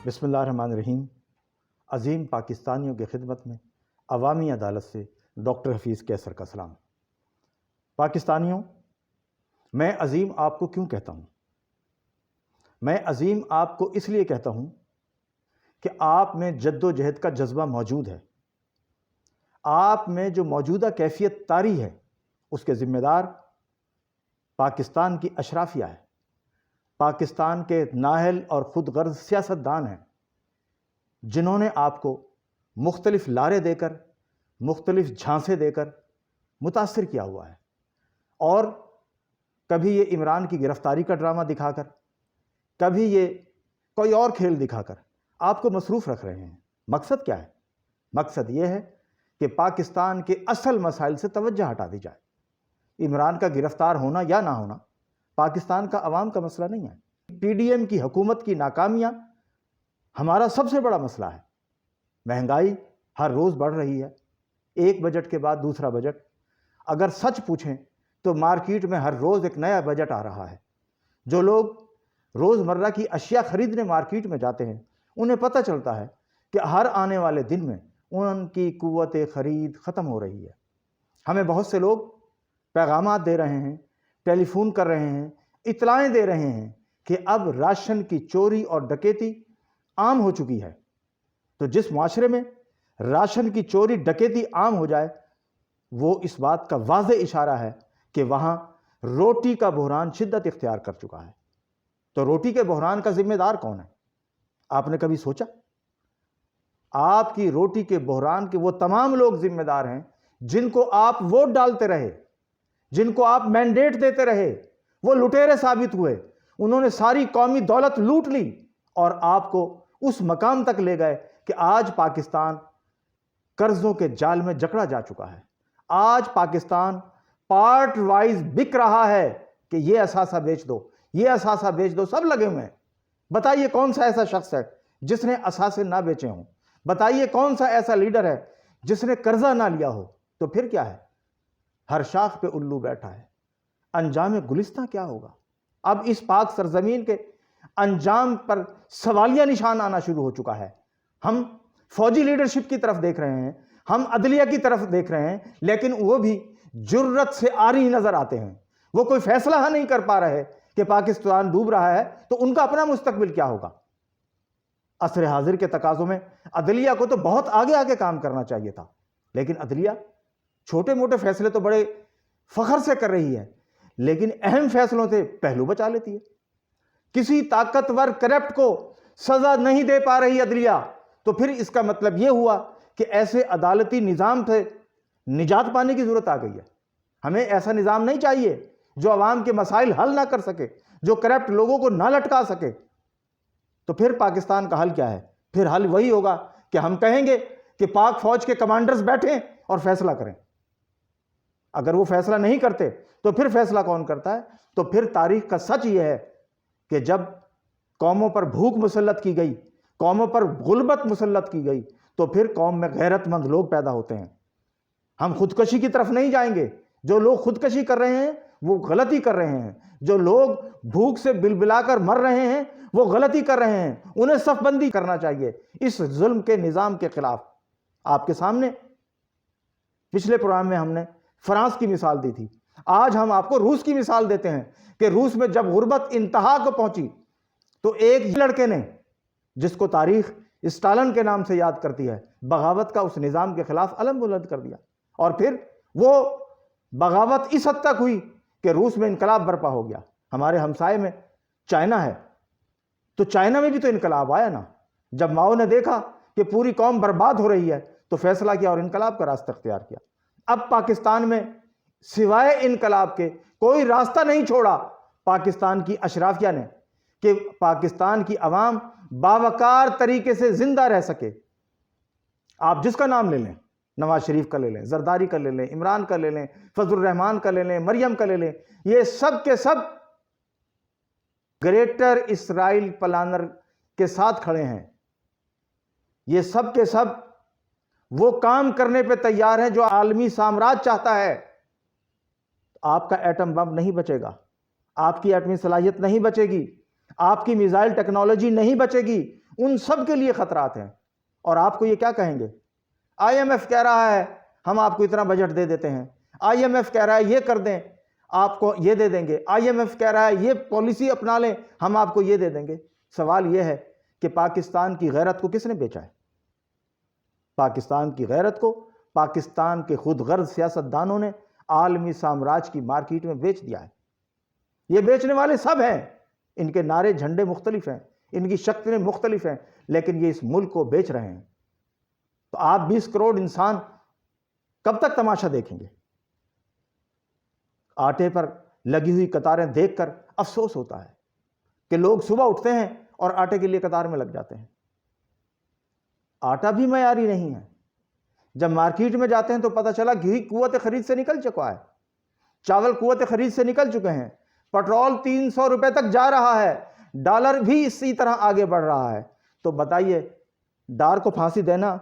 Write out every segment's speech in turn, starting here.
بسم اللہ الرحمن الرحیم۔ عظیم پاکستانیوں کی خدمت میں عوامی عدالت سے ڈاکٹر حفیظ کیسر کا سلام۔ پاکستانیوں، میں عظیم آپ کو کیوں کہتا ہوں؟ میں عظیم آپ کو اس لیے کہتا ہوں کہ آپ میں جد و جہد کا جذبہ موجود ہے۔ آپ میں جو موجودہ کیفیت طاری ہے اس کے ذمہ دار پاکستان کی اشرافیہ ہے، پاکستان کے نااہل اور خود غرض سیاستدان ہیں، جنہوں نے آپ کو مختلف لارے دے کر، مختلف جھانسے دے کر متاثر کیا ہوا ہے، اور کبھی یہ عمران کی گرفتاری کا ڈرامہ دکھا کر، کبھی یہ کوئی اور کھیل دکھا کر آپ کو مصروف رکھ رہے ہیں۔ مقصد کیا ہے؟ مقصد یہ ہے کہ پاکستان کے اصل مسائل سے توجہ ہٹا دی جائے۔ عمران کا گرفتار ہونا یا نہ ہونا پاکستان کا عوام کا مسئلہ نہیں ہے۔ پی ڈی ایم کی حکومت کی ناکامیاں ہمارا سب سے بڑا مسئلہ ہے۔ مہنگائی ہر روز بڑھ رہی ہے، ایک بجٹ کے بعد دوسرا بجٹ۔ اگر سچ پوچھیں تو مارکیٹ میں ہر روز ایک نیا بجٹ آ رہا ہے۔ جو لوگ روزمرہ کی اشیاء خریدنے مارکیٹ میں جاتے ہیں انہیں پتہ چلتا ہے کہ ہر آنے والے دن میں ان کی قوت خرید ختم ہو رہی ہے۔ ہمیں بہت سے لوگ پیغامات دے رہے ہیں، ٹیلی فون کر رہے ہیں، اطلاعیں دے رہے ہیں کہ اب راشن کی چوری اور ڈکیتی عام ہو چکی ہے۔ تو جس معاشرے میں راشن کی چوری ڈکیتی عام ہو جائے، وہ اس بات کا واضح اشارہ ہے کہ وہاں روٹی کا بحران شدت اختیار کر چکا ہے۔ تو روٹی کے بحران کا ذمہ دار کون ہے؟ آپ نے کبھی سوچا؟ آپ کی روٹی کے بحران کے وہ تمام لوگ ذمہ دار ہیں جن کو آپ ووٹ ڈالتے رہے، جن کو آپ مینڈیٹ دیتے رہے۔ وہ لٹیرے ثابت ہوئے، انہوں نے ساری قومی دولت لوٹ لی اور آپ کو اس مقام تک لے گئے کہ آج پاکستان قرضوں کے جال میں جکڑا جا چکا ہے۔ آج پاکستان پارٹ وائز بک رہا ہے کہ یہ اثاثہ بیچ دو، یہ اثاثہ بیچ دو، سب لگے ہوئے ہیں۔ بتائیے کون سا ایسا شخص ہے جس نے اثاثے نہ بیچے ہوں؟ بتائیے کون سا ایسا لیڈر ہے جس نے قرضہ نہ لیا ہو؟ تو پھر کیا ہے؟ ہر شاخ پہ الو بیٹھا ہے۔ انجام گلستہ کیا ہوگا؟ اب اس پاک سرزمین کے انجام پر سوالیہ نشان آنا شروع ہو چکا ہے۔ ہم فوجی لیڈرشپ کی طرف دیکھ رہے ہیں، ہم عدلیہ کی طرف دیکھ رہے ہیں، لیکن وہ بھی جرت سے عاری نظر آتے ہیں۔ وہ کوئی فیصلہ نہیں کر پا رہے کہ پاکستان ڈوب رہا ہے تو ان کا اپنا مستقبل کیا ہوگا۔ عصر حاضر کے تقاضوں میں عدلیہ کو تو بہت آگے آگے کام کرنا چاہیے تھا، لیکن عدلیہ چھوٹے موٹے فیصلے تو بڑے فخر سے کر رہی ہے، لیکن اہم فیصلوں سے پہلو بچا لیتی ہے۔ کسی طاقتور کرپٹ کو سزا نہیں دے پا رہی عدلیہ، تو پھر اس کا مطلب یہ ہوا کہ ایسے عدالتی نظام سے نجات پانے کی ضرورت آ گئی ہے۔ ہمیں ایسا نظام نہیں چاہیے جو عوام کے مسائل حل نہ کر سکے، جو کرپٹ لوگوں کو نہ لٹکا سکے۔ تو پھر پاکستان کا حل کیا ہے؟ پھر حل وہی ہوگا کہ ہم کہیں گے کہ پاک فوج کے کمانڈرز بیٹھیں اور فیصلہ کریں۔ اگر وہ فیصلہ نہیں کرتے تو پھر فیصلہ کون کرتا ہے؟ تو پھر تاریخ کا سچ یہ ہے کہ جب قوموں پر بھوک مسلط کی گئی، قوموں پر غربت مسلط کی گئی، تو پھر قوم میں غیرت مند لوگ پیدا ہوتے ہیں۔ ہم خودکشی کی طرف نہیں جائیں گے۔ جو لوگ خودکشی کر رہے ہیں وہ غلطی کر رہے ہیں، جو لوگ بھوک سے بلبلا کر مر رہے ہیں وہ غلطی کر رہے ہیں، انہیں صف بندی کرنا چاہیے اس ظلم کے نظام کے خلاف۔ آپ کے سامنے پچھلے پروگرام میں ہم نے فرانس کی مثال دی تھی، آج ہم آپ کو روس کی مثال دیتے ہیں کہ روس میں جب غربت انتہا کو پہنچی تو ایک لڑکے نے، جس کو تاریخ اسٹالن کے نام سے یاد کرتی ہے، بغاوت کا اس نظام کے خلاف علم بلند کر دیا، اور پھر وہ بغاوت اس حد تک ہوئی کہ روس میں انقلاب برپا ہو گیا۔ ہمارے ہمسائے میں چائنا ہے، تو چائنا میں بھی تو انقلاب آیا نا۔ جب ماؤ نے دیکھا کہ پوری قوم برباد ہو رہی ہے تو فیصلہ کیا اور انقلاب کا راستہ اختیار کیا۔ اب پاکستان میں سوائے انقلاب کے کوئی راستہ نہیں چھوڑا پاکستان کی اشرافیہ نے کہ پاکستان کی عوام باوقار طریقے سے زندہ رہ سکے۔ آپ جس کا نام لے لیں، نواز شریف کا لے لیں، زرداری کا لے لیں، عمران کا لے لیں، فضل الرحمان کا لے لیں، مریم کا لے لیں، یہ سب کے سب گریٹر اسرائیل پلانر کے ساتھ کھڑے ہیں۔ یہ سب کے سب وہ کام کرنے پہ تیار ہیں جو عالمی سامراج چاہتا ہے۔ آپ کا ایٹم بم نہیں بچے گا، آپ کی ایٹمی صلاحیت نہیں بچے گی، آپ کی میزائل ٹیکنالوجی نہیں بچے گی، ان سب کے لیے خطرات ہیں۔ اور آپ کو یہ کیا کہیں گے؟ آئی ایم ایف کہہ رہا ہے ہم آپ کو اتنا بجٹ دے دیتے ہیں، آئی ایم ایف کہہ رہا ہے یہ کر دیں آپ کو یہ دے دیں گے، آئی ایم ایف کہہ رہا ہے یہ پالیسی اپنا لیں ہم آپ کو یہ دے دیں گے۔ سوال یہ ہے کہ پاکستان کی غیرت کو کس نے بیچا ہے؟ پاکستان کی غیرت کو پاکستان کے خود غرض سیاستدانوں نے عالمی سامراج کی مارکیٹ میں بیچ دیا ہے۔ یہ بیچنے والے سب ہیں، ان کے نعرے جھنڈے مختلف ہیں، ان کی شکلیں مختلف ہیں، لیکن یہ اس ملک کو بیچ رہے ہیں۔ تو آپ 20 کروڑ انسان کب تک تماشا دیکھیں گے؟ آٹے پر لگی ہوئی قطاریں دیکھ کر افسوس ہوتا ہے کہ لوگ صبح اٹھتے ہیں اور آٹے کے لیے قطار میں لگ جاتے ہیں۔ آٹا بھی معیاری نہیں ہے۔ جب مارکیٹ میں جاتے ہیں تو پتہ چلا گھی قوت خرید سے نکل چکا ہے، چاول قوت خرید سے نکل چکے ہیں، پٹرول 300 روپے تک جا رہا ہے، ڈالر بھی اسی طرح آگے بڑھ رہا ہے۔ تو بتائیے ڈار کو پھانسی دینا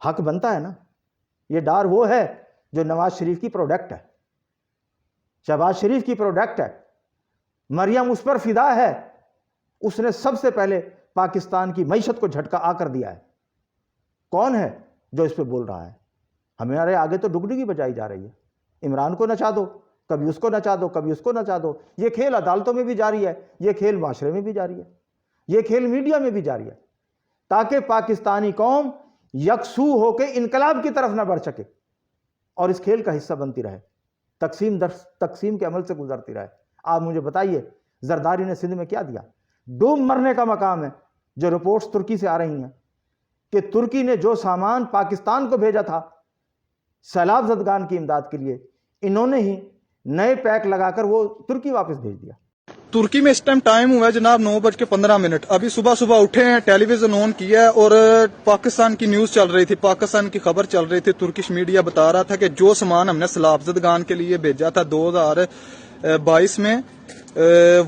حق بنتا ہے نا؟ یہ ڈار وہ ہے جو نواز شریف کی پروڈکٹ ہے، شہباز شریف کی پروڈکٹ ہے، مریم اس پر فدا ہے، اس نے سب سے پہلے پاکستان کی معیشت کو جھٹکا آ کر دیا ہے۔ کون ہے جو اس پہ بول رہا ہے؟ ہمارے آگے تو ڈگڈگی بجائی جا رہی ہے، عمران کو نچا دو، کبھی اس کو نچا دو، کبھی اس کو نچا دو۔ یہ کھیل عدالتوں میں بھی جاری ہے، یہ کھیل معاشرے میں بھی جاری ہے، یہ کھیل میڈیا میں بھی جاری ہے، تاکہ پاکستانی قوم یکسو ہو کے انقلاب کی طرف نہ بڑھ سکے اور اس کھیل کا حصہ بنتی رہے، تقسیم کے عمل سے گزرتی رہے۔ آپ مجھے بتائیے زرداری نے سندھ میں کیا دیا؟ ڈوب مرنے کا مقام ہے۔ جو رپورٹس ترکی سے آ رہی ہیں کہ ترکی نے جو سامان پاکستان کو بھیجا تھا سیلاب زدگان کی امداد کے لیے، انہوں نے ہی نئے پیک لگا کر وہ ترکی واپس بھیج دیا۔ ترکی میں اس ٹائم ٹائم ہوا ہے جناب 9:15۔ ابھی صبح اٹھے ہیں، ٹیلی ویژن آن کیا ہے اور پاکستان کی نیوز چل رہی تھی، پاکستان کی خبر چل رہی تھی، ترکش میڈیا بتا رہا تھا کہ جو سامان ہم نے سیلاب زدگان کے لیے بھیجا تھا 2022 میں،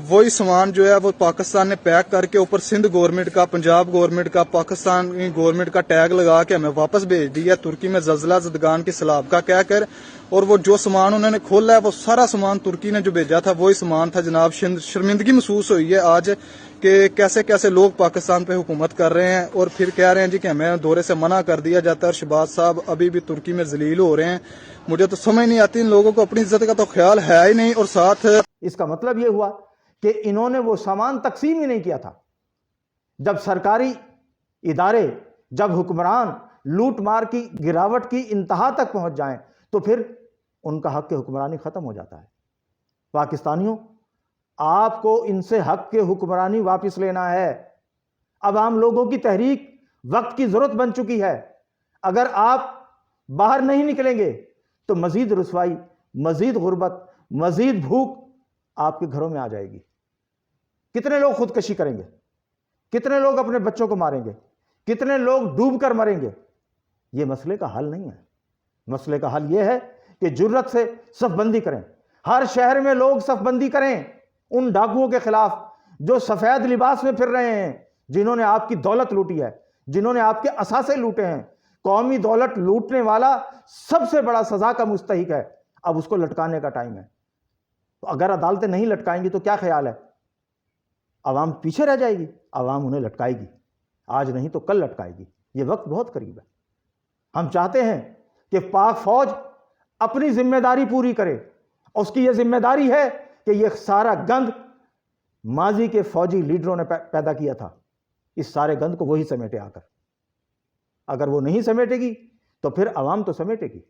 وہی سامان جو ہے وہ پاکستان نے پیک کر کے اوپر سندھ گورنمنٹ کا، پنجاب گورنمنٹ کا، پاکستان گورنمنٹ کا ٹیگ لگا کے ہمیں واپس بھیج دیا ترکی میں زلزلہ زدگان کی سیلاب کا کہہ کر۔ اور وہ جو سامان انہوں نے کھولا ہے وہ سارا سامان ترکی نے جو بھیجا تھا وہی سامان تھا جناب۔ شرمندگی محسوس ہوئی ہے آج کہ کیسے کیسے لوگ پاکستان پہ حکومت کر رہے ہیں اور پھر کہہ رہے ہیں جی کہ ہمیں دورے سے منع کر دیا جاتا ہے، اور شہباز صاحب ابھی بھی ترکی میں ذلیل ہو رہے ہیں۔ مجھے تو سمجھ نہیں آتی، ان لوگوں کو اپنی عزت کا تو خیال ہے ہی نہیں۔ اور ساتھ اس کا مطلب یہ ہوا کہ انہوں نے وہ سامان تقسیم ہی نہیں کیا تھا۔ جب سرکاری ادارے، جب حکمران لوٹ مار کی گراوٹ کی انتہا تک پہنچ جائیں تو پھر ان کا حق حکمرانی ختم ہو جاتا ہے۔ پاکستانیوں، آپ کو ان سے حق کے حکمرانی واپس لینا ہے۔ اب عام لوگوں کی تحریک وقت کی ضرورت بن چکی ہے۔ اگر آپ باہر نہیں نکلیں گے تو مزید رسوائی، مزید غربت، مزید بھوک آپ کے گھروں میں آ جائے گی۔ کتنے لوگ خودکشی کریں گے؟ کتنے لوگ اپنے بچوں کو ماریں گے؟ کتنے لوگ ڈوب کر مریں گے؟ یہ مسئلے کا حل نہیں ہے۔ مسئلے کا حل یہ ہے کہ جرت سے صف بندی کریں، ہر شہر میں لوگ صف بندی کریں ان ڈاکوؤں کے خلاف جو سفید لباس میں پھر رہے ہیں، جنہوں نے آپ کی دولت لوٹی ہے، جنہوں نے آپ کے اثاثے لوٹے ہیں۔ قومی دولت لوٹنے والا سب سے بڑا سزا کا مستحق ہے، اب اس کو لٹکانے کا ٹائم ہے۔ تو اگر عدالتیں نہیں لٹکائیں گی تو کیا خیال ہے؟ عوام پیچھے رہ جائے گی؟ عوام انہیں لٹکائے گی، آج نہیں تو کل لٹکائے گی۔ یہ وقت بہت قریب ہے۔ ہم چاہتے ہیں کہ پاک فوج اپنی ذمہ داری پوری کرے، اس کی یہ ذمہ داری ہے کہ یہ سارا گند ماضی کے فوجی لیڈروں نے پیدا کیا تھا، اس سارے گند کو وہی سمیٹے آ کر۔ اگر وہ نہیں سمیٹے گی تو پھر عوام تو سمیٹے گی۔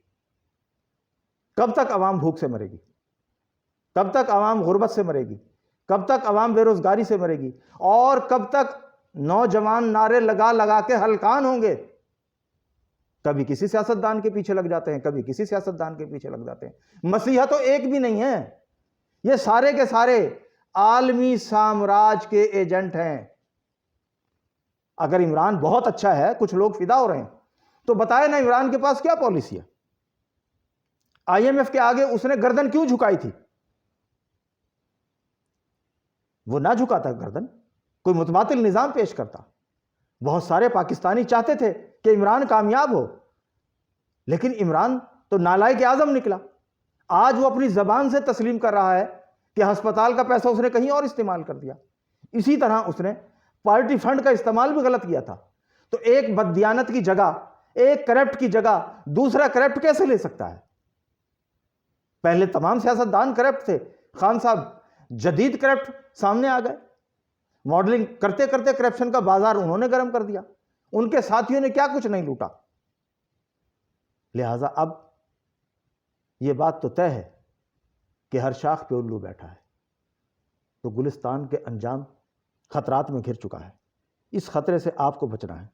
کب تک عوام بھوک سے مرے گی؟ کب تک عوام غربت سے مرے گی؟ کب تک عوام بے روزگاری سے مرے گی؟ اور کب تک نوجوان نعرے لگا لگا کے ہلکان ہوں گے؟ کبھی کسی سیاستدان کے پیچھے لگ جاتے ہیں، کبھی کسی سیاستدان کے پیچھے لگ جاتے ہیں۔ مسیحا تو ایک بھی نہیں ہے، یہ سارے کے سارے عالمی سامراج کے ایجنٹ ہیں۔ اگر عمران بہت اچھا ہے، کچھ لوگ فدا ہو رہے ہیں، تو بتائے نا عمران کے پاس کیا پالیسی ہے؟ آئی ایم ایف کے آگے اس نے گردن کیوں جھکائی تھی؟ وہ نہ جھکاتا گردن، کوئی متبادل نظام پیش کرتا۔ بہت سارے پاکستانی چاہتے تھے کہ عمران کامیاب ہو، لیکن عمران تو نالائق اعظم نکلا۔ آج وہ اپنی زبان سے تسلیم کر رہا ہے کہ ہسپتال کا پیسہ اس نے کہیں اور استعمال کر دیا۔ اسی طرح اس نے پارٹی فنڈ کا استعمال بھی غلط کیا تھا. تو ایک بددیانت کی جگہ، ایک کرپٹ کی جگہ دوسرا کرپٹ کیسے لے سکتا ہے؟ پہلے تمام سیاستدان کرپٹ تھے، خان صاحب جدید کرپٹ سامنے آ گئے. ماڈلنگ کرتے کرتے کرپشن کا بازار انہوں نے گرم کر دیا. ان کے ساتھیوں نے کیا کچھ نہیں لوٹا. لہذا اب یہ بات تو طے ہے کہ ہر شاخ پہ الو بیٹھا ہے. تو گلستان کے انجام خطرات میں گھر چکا ہے. اس خطرے سے آپ کو بچنا ہے،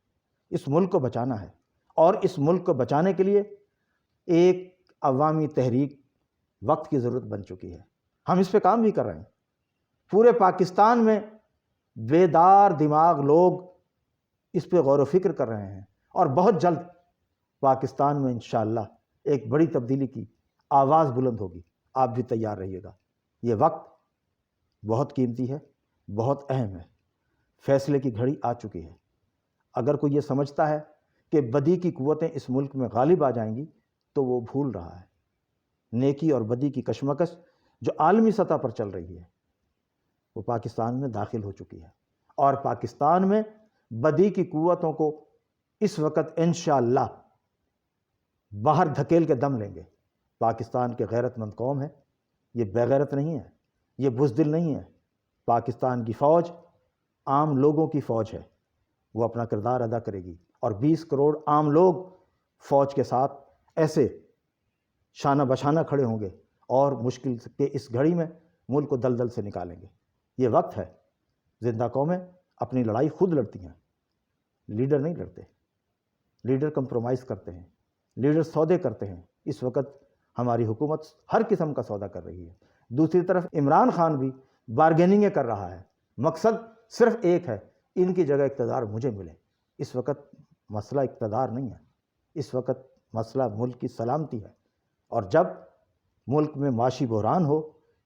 اس ملک کو بچانا ہے. اور اس ملک کو بچانے کے لیے ایک عوامی تحریک وقت کی ضرورت بن چکی ہے. ہم اس پہ کام بھی کر رہے ہیں. پورے پاکستان میں بیدار دماغ لوگ اس پہ غور و فکر کر رہے ہیں، اور بہت جلد پاکستان میں انشاءاللہ ایک بڑی تبدیلی کی آواز بلند ہوگی. آپ بھی تیار رہیے گا. یہ وقت بہت قیمتی ہے، بہت اہم ہے. فیصلے کی گھڑی آ چکی ہے. اگر کوئی یہ سمجھتا ہے کہ بدی کی قوتیں اس ملک میں غالب آ جائیں گی تو وہ بھول رہا ہے. نیکی اور بدی کی کشمکش جو عالمی سطح پر چل رہی ہے وہ پاکستان میں داخل ہو چکی ہے، اور پاکستان میں بدی کی قوتوں کو اس وقت انشاءاللہ باہر دھکیل کے دم لیں گے. پاکستان کے غیرت مند قوم ہے، یہ بے غیرت نہیں ہے، یہ بزدل نہیں ہے. پاکستان کی فوج عام لوگوں کی فوج ہے، وہ اپنا کردار ادا کرے گی، اور 20 کروڑ عام لوگ فوج کے ساتھ ایسے شانہ بشانہ کھڑے ہوں گے اور مشکل کے اس گھڑی میں ملک کو دلدل سے نکالیں گے. یہ وقت ہے. زندہ قومیں اپنی لڑائی خود لڑتی ہیں، لیڈر نہیں لڑتے. لیڈر کمپرومائز کرتے ہیں، لیڈر سودے کرتے ہیں. اس وقت ہماری حکومت ہر قسم کا سودا کر رہی ہے. دوسری طرف عمران خان بھی بارگیننگیں کر رہا ہے. مقصد صرف ایک ہے، ان کی جگہ اقتدار مجھے ملے. اس وقت مسئلہ اقتدار نہیں ہے، اس وقت مسئلہ ملک کی سلامتی ہے. اور جب ملک میں معاشی بحران ہو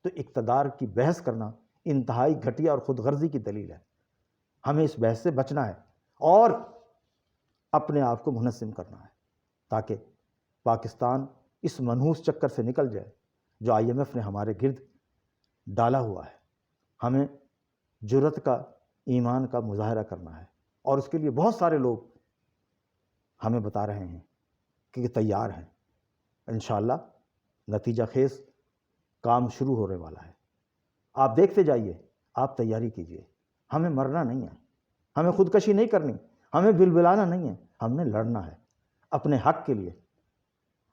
تو اقتدار کی بحث کرنا انتہائی گھٹیا اور خود غرضی کی دلیل ہے. ہمیں اس بحث سے بچنا ہے اور اپنے آپ کو منظم کرنا ہے تاکہ پاکستان اس منحوس چکر سے نکل جائے جو IMF نے ہمارے گرد ڈالا ہوا ہے. ہمیں جرأت کا، ایمان کا مظاہرہ کرنا ہے، اور اس کے لیے بہت سارے لوگ ہمیں بتا رہے ہیں کہ تیار ہیں. انشاءاللہ نتیجہ خیز کام شروع ہونے والا ہے. آپ دیکھتے جائیے، آپ تیاری کیجئے. ہمیں مرنا نہیں ہے، ہمیں خودکشی نہیں کرنی، ہمیں بلبلانا نہیں ہے. ہم نے لڑنا ہے اپنے حق کے لیے.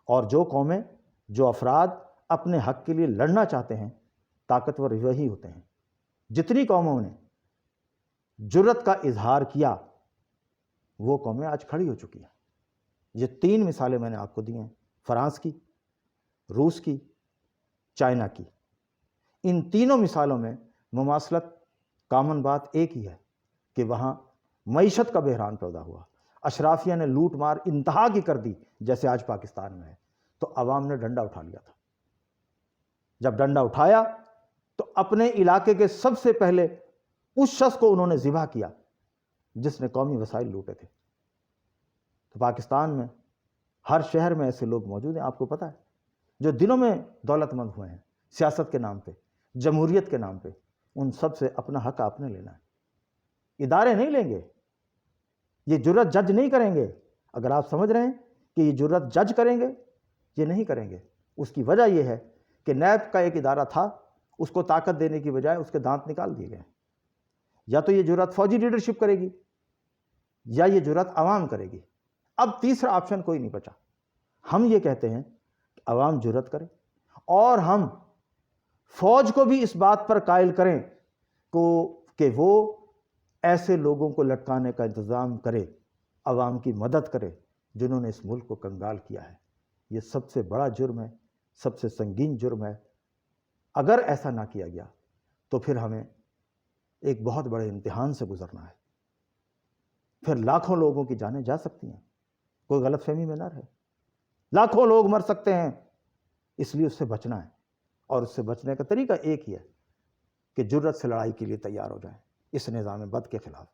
اور جو قومیں، جو افراد اپنے حق کے لیے لڑنا چاہتے ہیں، طاقتور وہی ہوتے ہیں. جتنی قوموں نے جرأت کا اظہار کیا وہ قومیں آج کھڑی ہو چکی ہیں. یہ 3 مثالیں میں نے آپ کو دی ہیں، فرانس کی، روس کی، چائنا کی. ان تینوں مثالوں میں مماثلت، کامن بات ایک ہی ہے کہ وہاں معیشت کا بحران پیدا ہوا. اشرافیہ نے لوٹ مار انتہا کی کر دی جیسے آج پاکستان میں ہے، تو عوام نے ڈنڈا اٹھا لیا تھا. جب ڈنڈا اٹھایا تو اپنے علاقے کے سب سے پہلے اس شخص کو انہوں نے ذبح کیا جس نے قومی وسائل لوٹے تھے. تو پاکستان میں ہر شہر میں ایسے لوگ موجود ہیں، آپ کو پتہ ہے، جو دنوں میں دولت مند ہوئے ہیں سیاست کے نام پہ، جمہوریت کے نام پہ. ان سب سے اپنا حق آپ نے لینا ہے. ادارے نہیں لیں گے، یہ جرأت جج نہیں کریں گے. اگر آپ سمجھ رہے ہیں کہ یہ جرأت جج کریں گے، یہ نہیں کریں گے. اس کی وجہ یہ ہے کہ نیب کا ایک ادارہ تھا، اس کو طاقت دینے کی بجائے اس کے دانت نکال دیے گئے. یا تو یہ جرأت فوجی لیڈرشپ کرے گی یا یہ جرأت عوام کرے گی. اب تیسرا آپشن کوئی نہیں بچا. ہم یہ کہتے ہیں کہ عوام جرأت کرے، اور ہم فوج کو بھی اس بات پر قائل کریں کہ وہ ایسے لوگوں کو لٹکانے کا انتظام کرے، عوام کی مدد کرے جنہوں نے اس ملک کو کنگال کیا ہے. یہ سب سے بڑا جرم ہے، سب سے سنگین جرم ہے. اگر ایسا نہ کیا گیا تو پھر ہمیں ایک بہت بڑے امتحان سے گزرنا ہے. پھر لاکھوں لوگوں کی جانیں جا سکتی ہیں. کوئی غلط فہمی میں نہ رہے. لاکھوں لوگ مر سکتے ہیں. اس لیے اس سے بچنا ہے، اور اس سے بچنے کا طریقہ ایک ہی ہے کہ جرأت سے لڑائی کے لیے تیار ہو جائیں اس نظام بد کے خلاف.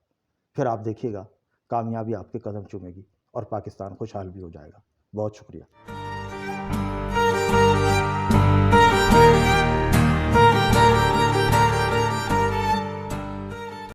پھر آپ دیکھیے گا کامیابی آپ کے قدم چومے گی اور پاکستان خوشحال بھی ہو جائے گا. بہت شکریہ.